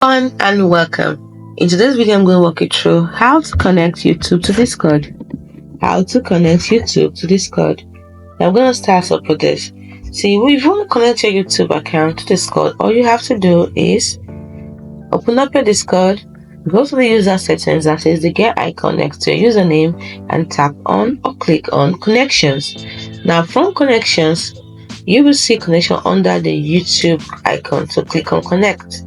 And welcome. In today's video, I'm going to walk you through how to connect YouTube to Discord. How to connect YouTube to Discord. Now, I'm going to start up with this. See, if you want to connect your YouTube account to Discord, all you have to do is open up your Discord, go to the user settings, that is the gear icon next to your username, and tap on or click on Connections. Now, from Connections, you will see connection under the YouTube icon, so click on Connect.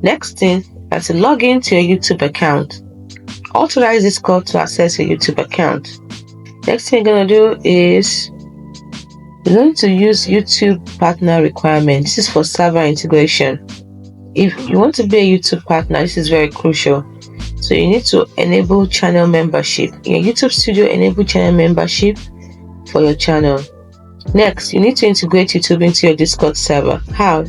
Next thing, is to log in to your YouTube account. Authorize Discord to access your YouTube account. Next thing you're going to do is you're going to use YouTube partner requirement. This is for server integration. If you want to be a YouTube partner, this is very crucial. So you need to enable channel membership. In your YouTube Studio, enable channel membership for your channel. Next, you need to integrate YouTube into your Discord server. How?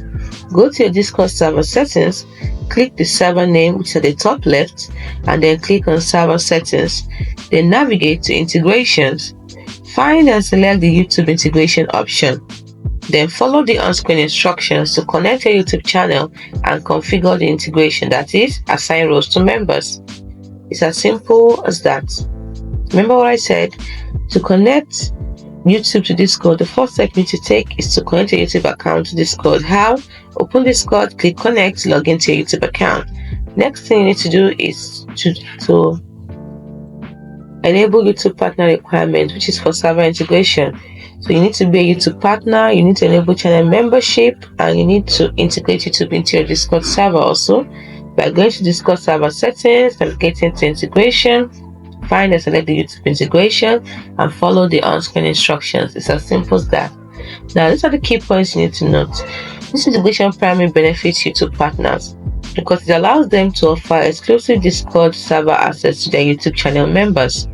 Go to your Discord server settings, click the server name which is at the top left, and then click on server settings. Then navigate to integrations. Find and select the YouTube integration option. Then follow the on-screen instructions to connect your YouTube channel and configure the integration, that is, assign roles to members. It's as simple as that. Remember what I said? To connect YouTube to Discord, the first step you need to take is to connect your YouTube account to Discord. How? Open Discord, click connect, log into your YouTube account. Next thing you need to do is to enable YouTube partner requirement, which is for server integration. So you need to be a YouTube partner, you need to enable channel membership, and you need to integrate YouTube into your Discord server also by going to Discord server settings, navigating to integration, find and select the YouTube integration, and follow the on-screen instructions. It's as simple as that. Now, these are the key points you need to note. This integration primarily benefits YouTube partners because it allows them to offer exclusive Discord server access to their YouTube channel members.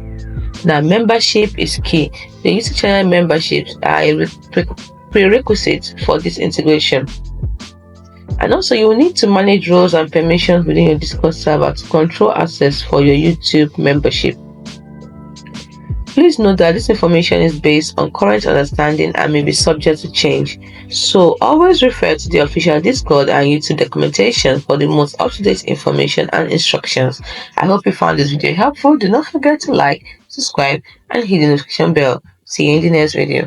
Now, membership is key. The YouTube channel memberships are a prerequisite for this integration. And also, you will need to manage roles and permissions within your Discord server to control access for your YouTube membership. Please note that this information is based on current understanding and may be subject to change. So always refer to the official Discord and YouTube documentation for the most up-to-date information and instructions. I hope you found this video helpful. Do not forget to like, subscribe, and hit the notification bell. See you in the next video.